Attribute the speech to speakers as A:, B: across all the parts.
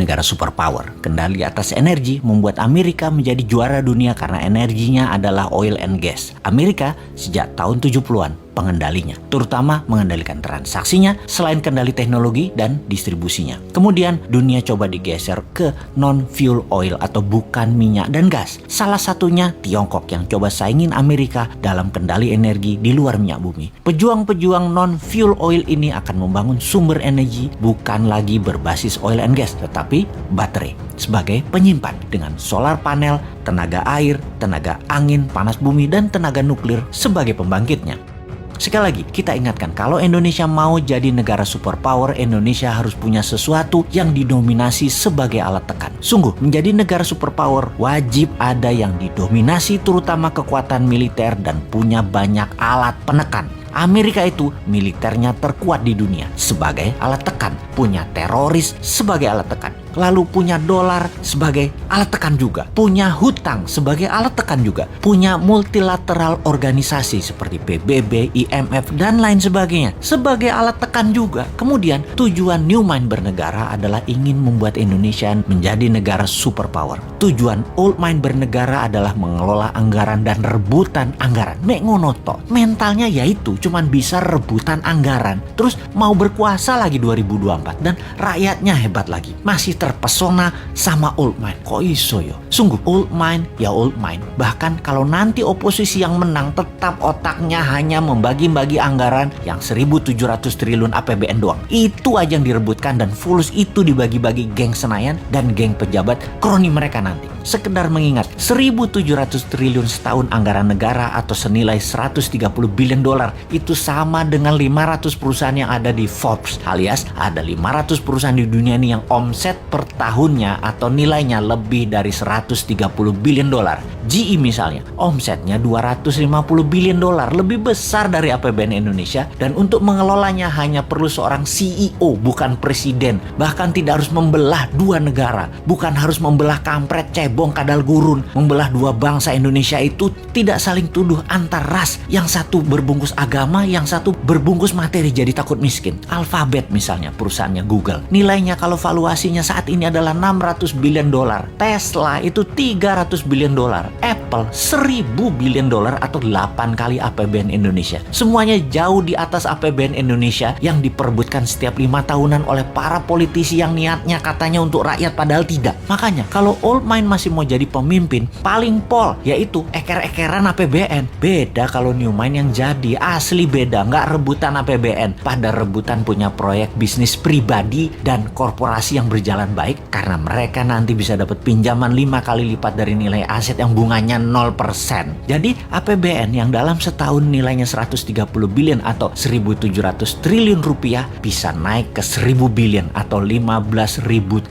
A: negara superpower. Kendali atas energi membuat Amerika menjadi juara dunia karena energinya adalah oil and gas. Amerika sejak tahun 70-an pengendalinya, terutama mengendalikan transaksinya selain kendali teknologi dan distribusinya. Kemudian dunia coba digeser ke non-fuel oil atau bukan minyak dan gas. Salah satunya Tiongkok yang coba saingin Amerika dalam kendali energi di luar minyak bumi. Pejuang-pejuang non-fuel oil ini akan membangun sumber energi bukan lagi berbasis oil and gas, tetapi baterai sebagai penyimpan dengan solar panel, tenaga air, tenaga angin, panas bumi, dan tenaga nuklir sebagai pembangkitnya. Sekali lagi, kita ingatkan kalau Indonesia mau jadi negara superpower, Indonesia harus punya sesuatu yang didominasi sebagai alat tekan. Sungguh, menjadi negara superpower wajib ada yang didominasi terutama kekuatan militer dan punya banyak alat penekan. Amerika itu militernya terkuat di dunia sebagai alat tekan, punya teroris sebagai alat tekan, lalu punya dolar sebagai alat tekan juga, punya hutang sebagai alat tekan juga, punya multilateral organisasi seperti PBB, IMF, dan lain sebagainya sebagai alat tekan juga. Kemudian tujuan New Mind bernegara adalah ingin membuat Indonesia menjadi negara superpower. Tujuan Old Mind bernegara adalah mengelola anggaran dan rebutan anggaran. Mek ngonoto, mentalnya yaitu cuman bisa rebutan anggaran, terus mau berkuasa lagi 2024 dan rakyatnya hebat lagi, masih terpesona sama Old Mind. Kok iso yo? Sungguh Old Mind ya Old Mind. Bahkan kalau nanti oposisi yang menang, tetap otaknya hanya membagi-bagi anggaran yang 1.700 triliun APBN doang. Itu aja yang direbutkan dan fulus itu dibagi-bagi geng Senayan dan geng pejabat kroni mereka nanti. Sekedar mengingat 1.700 triliun setahun anggaran negara atau senilai 130 billion dolar itu sama dengan 500 perusahaan yang ada di Forbes, alias ada 500 perusahaan di dunia ini yang omset per tahunnya atau nilainya lebih dari 130 billion dolar. GE misalnya, omsetnya 250 billion dolar, lebih besar dari APBN Indonesia, dan untuk mengelolanya hanya perlu seorang CEO, bukan presiden. Bahkan tidak harus membelah dua negara, bukan harus membelah kampret, cebong, kadal gurun. Membelah dua bangsa Indonesia itu tidak saling tuduh antar ras, yang satu berbungkus agama, yang satu berbungkus materi jadi takut miskin. Alphabet misalnya, perusahaannya Google, nilainya kalau valuasinya saat ini adalah 600 billion dolar. Tesla itu 300 billion dolar. Apple 1.000 billion dolar atau 8 kali APBN Indonesia. Semuanya jauh di atas APBN Indonesia yang diperebutkan setiap 5 tahunan oleh para politisi yang niatnya katanya untuk rakyat padahal tidak. Makanya kalau Old Mind masih mau jadi pemimpin, paling pol yaitu eker-ekeran APBN. Beda kalau New Mind yang jadi, asli beda, nggak rebutan APBN, pada rebutan punya proyek bisnis pribadi dan korporasi yang berjalan baik karena mereka nanti bisa dapat pinjaman 5 kali lipat dari nilai aset yang bunganya 0%. Jadi APBN yang dalam setahun nilainya 130 billion atau 1.700 triliun rupiah bisa naik ke 1.000 billion atau 15.000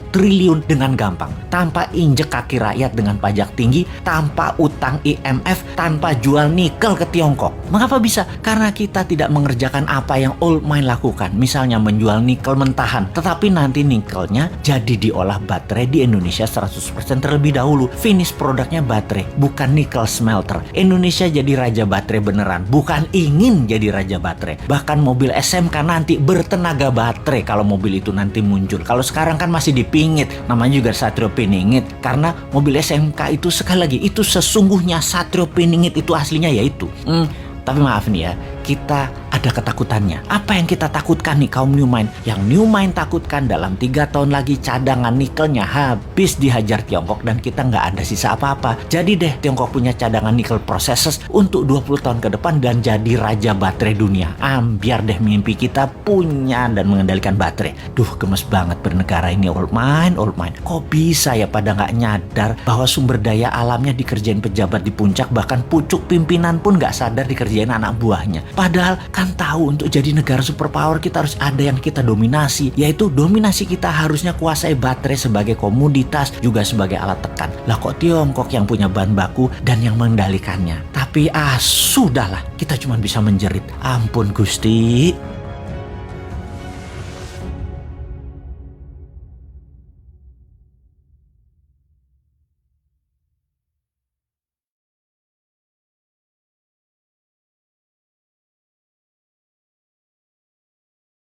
A: triliun dengan gampang, tanpa injek kaki rakyat dengan pajak tinggi, tanpa utang IMF, tanpa jual nikel ke Tiongkok. Mengapa bisa? Karena kita tidak mengerjakan apa yang Old Mind lakukan, misalnya menjual nikel mentahan, tetapi nanti nikelnya jadi diolah baterai di Indonesia 100% terlebih dahulu. Finish produknya baterai, bukan nikel smelter. Indonesia jadi raja baterai beneran, bukan ingin jadi raja baterai. Bahkan mobil SMK nanti bertenaga baterai kalau mobil itu nanti muncul. Kalau sekarang kan masih dipingit, namanya juga Satrio Piningit, karena mobil SMK itu sekali lagi itu sesungguhnya Satrio Piningit itu aslinya yaitu. Tapi maaf nih ya, kita ada ketakutannya. Apa yang kita takutkan nih kaum New Mind? Yang New Mind takutkan dalam 3 tahun lagi cadangan nikelnya habis dihajar Tiongkok dan kita nggak ada sisa apa-apa. Jadi deh Tiongkok punya cadangan nikel processes untuk 20 tahun ke depan dan jadi raja baterai dunia. Biar deh mimpi kita punya dan mengendalikan baterai. Duh, gemes banget bernegara ini Old Mind, Old Mind. Kok bisa ya pada nggak nyadar bahwa sumber daya alamnya dikerjain pejabat di puncak, bahkan pucuk pimpinan pun nggak sadar dikerjain anak buahnya. Padahal kan tahu untuk jadi negara superpower kita harus ada yang kita dominasi, yaitu dominasi kita harusnya kuasai baterai sebagai komoditas juga sebagai alat tekan. Lah kok Tiongkok yang punya bahan baku dan yang mengendalikannya. Tapi sudahlah, kita cuma bisa menjerit. Ampun Gusti.